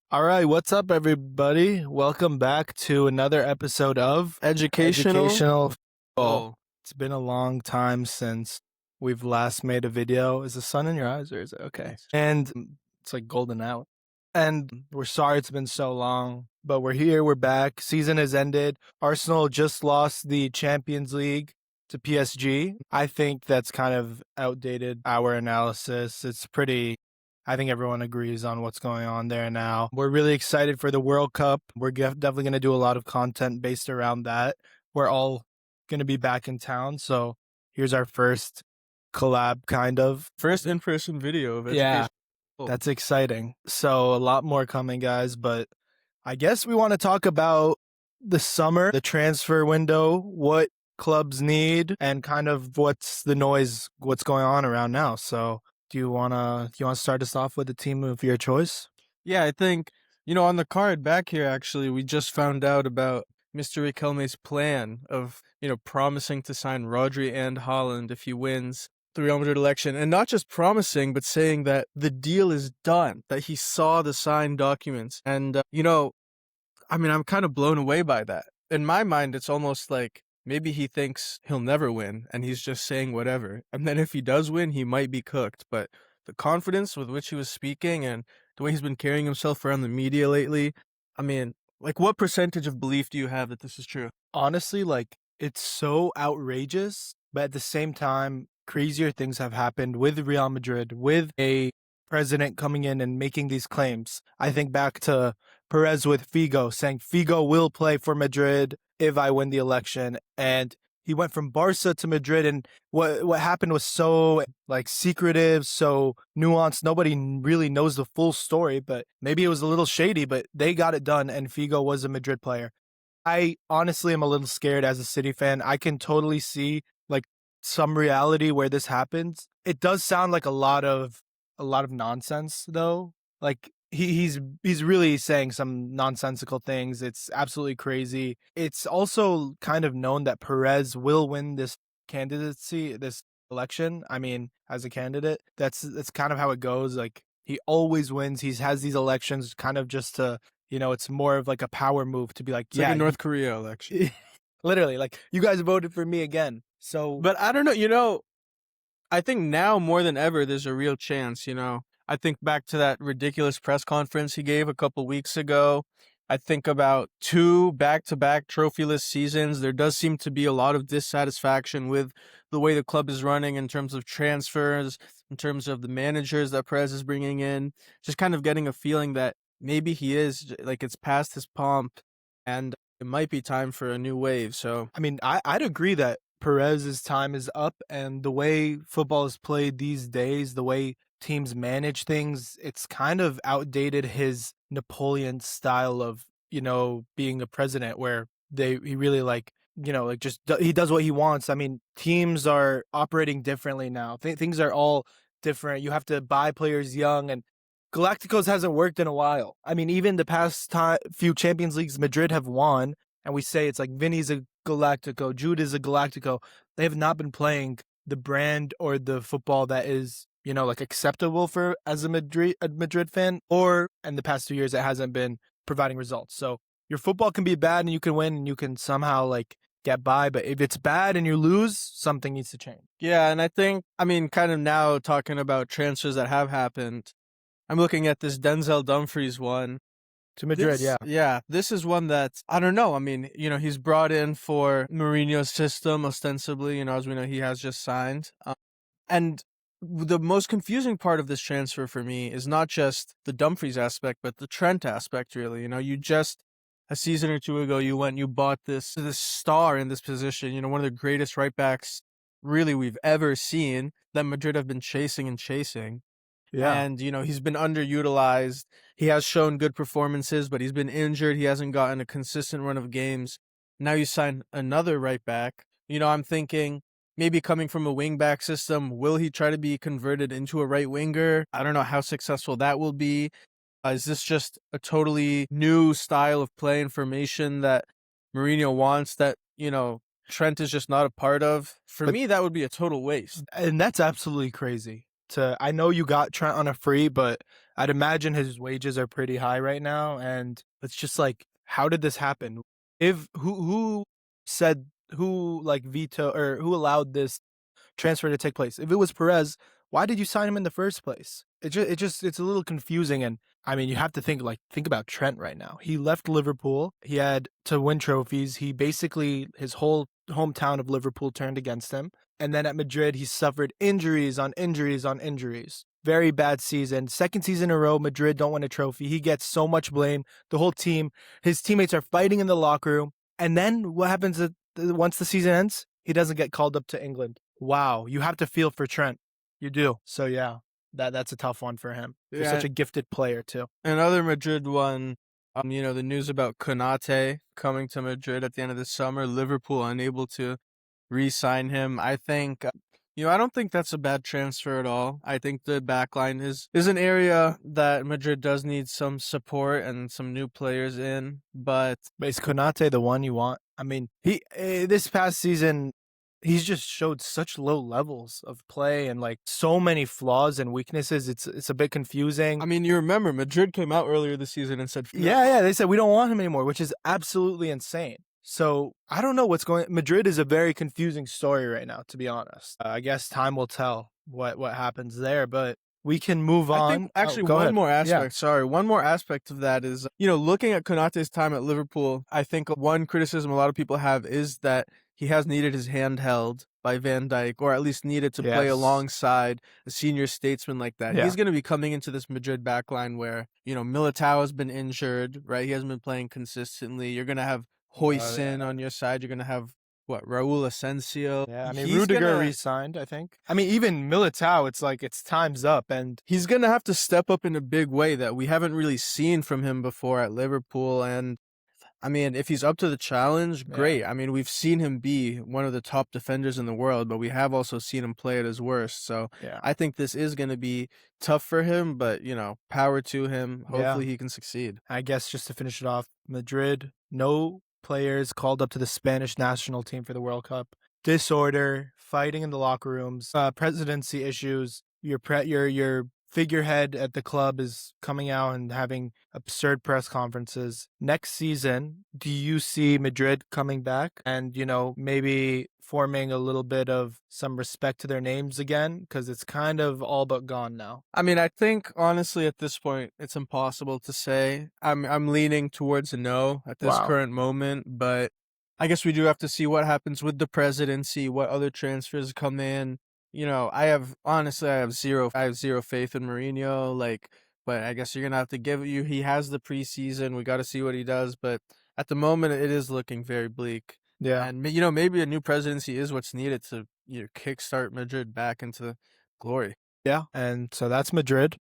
All right, what's up, everybody? Welcome back to another episode of Educational. Football. Oh, It's been a long time since we've last made a video. Is the sun in your eyes, or is it okay? yes. And it's like golden out. And we're sorry it's been so long, but we're here. We're back. Season has ended. Arsenal just lost the Champions League to PSG. I think that's kind of outdated our analysis. I think everyone agrees on what's going on there now. We're really excited for the World Cup. We're definitely going to do a lot of content based around that. We're all going to be back in town. So here's our first collab, kind of. First in-person video of Yeah, education. that's exciting. So a lot more coming, guys. But I guess we want to talk about the summer, the transfer window, what clubs need, and kind of what's the noise, what's going on around now. So do you wanna start us off with a team of your choice? Yeah, I think, on the card back here, actually, we just found out about Mr. Riquelme's plan of, promising to sign Rodri and Haaland if he wins the Real Madrid election. And not just promising, but saying that the deal is done, that he saw the signed documents. And, I'm kind of blown away by that. In my mind, it's almost like maybe he thinks he'll never win and he's just saying whatever. And then if he does win, he might be cooked. But the confidence with which he was speaking and the way he's been carrying himself around the media lately, what percentage of belief do you have that this is true? Honestly, like, it's so outrageous, but at the same time, crazier things have happened with Real Madrid, with a president coming in and making these claims. I think back to Perez with Figo saying Figo will play for Madrid if I win the election. And he went from Barca to Madrid, and what happened was so like secretive, so nuanced. Nobody really knows the full story, but maybe it was a little shady, but they got it done, and Figo was a Madrid player. I honestly am a little scared as a City fan. I can totally see like some reality where this happens. It does sound like a lot of nonsense though. Like he's really saying some nonsensical things. It's absolutely crazy. It's also kind of known that Perez will win this candidacy, this election. I mean, as a candidate, that's kind of how it goes. Like he always wins. He has these elections kind of just to, it's more of like a power move to be like, It's like yeah, a North Korea election. literally, like you guys voted for me again. So, But I don't know, I think now more than ever, there's a real chance, I think back to that ridiculous press conference he gave a couple weeks ago. I think about 2 back-to-back trophyless seasons. There does seem to be a lot of dissatisfaction with the way the club is running in terms of transfers, in terms of the managers that Perez is bringing in. Just kind of getting a feeling that maybe he is, like, it's past his pomp and it might be time for a new wave. So, I mean, I'd agree that Perez's time is up, and the way football is played these days, the way teams manage things, it's kind of outdated his Napoleon style of, being a president where he really like, like just he does what he wants. I mean, teams are operating differently now. Things are all different. You have to buy players young, and Galacticos hasn't worked in a while. I mean, even the past few Champions Leagues Madrid have won, and we say it's like Vinny's a Galactico, Jude is a Galactico. They have not been playing the brand or the football that is, like acceptable for as a Madrid fan, or in the past 2 years it hasn't been providing results. So your football can be bad and you can win and you can somehow like get by, but if it's bad and you lose, something needs to change. yeah, and I think, kind of now talking about transfers that have happened, I'm looking at this Denzel Dumfries one. To Madrid, yeah. Yeah, this is one that, I don't know. He's brought in for Mourinho's system, ostensibly, as we know, he has just signed. And the most confusing part of this transfer for me is not just the Dumfries aspect, but the Trent aspect, really. You just, a season or two ago, you bought this star in this position, one of the greatest right backs, really, we've ever seen, that Madrid have been chasing and chasing. Yeah. And, he's been underutilized. He has shown good performances, but he's been injured. He hasn't gotten a consistent run of games. Now you sign another right back. I'm thinking maybe coming from a wing back system, will he try to be converted into a right winger? I don't know how successful that will be. Is this just a totally new style of play and formation that Mourinho wants that, Trent is just not a part of? For me, that would be a total waste. And that's absolutely crazy. I know you got Trent on a free, but I'd imagine his wages are pretty high right now, and it's just like, how did this happen? If who said who like veto or who allowed this transfer to take place? If it was Perez, why did you sign him in the first place? It's a little confusing, and I mean, you have to think about Trent right now. He left Liverpool. He had to win trophies. He basically his whole hometown of Liverpool turned against him. And then at Madrid, he suffered injuries on injuries on injuries. Very bad season. Second season in a row, Madrid don't win a trophy. He gets so much blame. The whole team, his teammates are fighting in the locker room. And then what happens once the season ends? He doesn't get called up to England. Wow, you have to feel for Trent. You do. So yeah, that's a tough one for him. He's Yeah, such a gifted player too. another Madrid one. The news about Konate coming to Madrid at the end of the summer. Liverpool unable to re-sign him. I think, I don't think that's a bad transfer at all. I think the backline is an area that Madrid does need some support and some new players in. But But is Konate the one you want? I mean, he this past season he's just showed such low levels of play and like so many flaws and weaknesses. It's a bit confusing. I mean, you remember Madrid came out earlier this season and said, Yeah, they said we don't want him anymore, which is absolutely insane. So I don't know what's going. Madrid is a very confusing story right now, to be honest. I guess time will tell what happens there, but we can move I think on. Oh, actually go one ahead. more Yeah, aspect, sorry, one more aspect of that is, looking at Konate's time at Liverpool, I think one criticism a lot of people have is that he has needed his hand held by Van Dijk, or at least needed to play yes, alongside a senior statesman like that. yeah, He's going to be coming into this Madrid backline where, Militao has been injured, right? He hasn't been playing consistently. You're going to have yeah. Hoyson on your side. You're going to have, what, Raul Asensio. Yeah, I mean He's Rudiger gonna re-signed, I think. I mean even Militao, it's like it's time's up, and he's going to have to step up in a big way that we haven't really seen from him before at Liverpool. And I mean, if he's up to the challenge, yeah, great. I mean, we've seen him be one of the top defenders in the world, but we have also seen him play at his worst. So yeah, I think this is going to be tough for him, but, power to him. yeah. Hopefully he can succeed. I guess just to finish it off, Madrid, no players called up to the Spanish national team for the World Cup. Disorder, fighting in the locker rooms, presidency issues. Your figurehead at the club is coming out and having absurd press conferences. Next season, do you see Madrid coming back and maybe forming a little bit of some respect to their names again? Because it's kind of all but gone now. I mean, I think honestly at this point it's impossible to say. I'm leaning towards a no at this Wow. current moment, but I guess we do have to see what happens with the presidency, what other transfers come in. I have zero faith in Mourinho, but I guess you're gonna have to give you. He has the preseason. We got to see what he does, but at the moment it is looking very bleak. Yeah. And maybe a new presidency is what's needed to kickstart Madrid back into glory. Yeah. And so that's Madrid.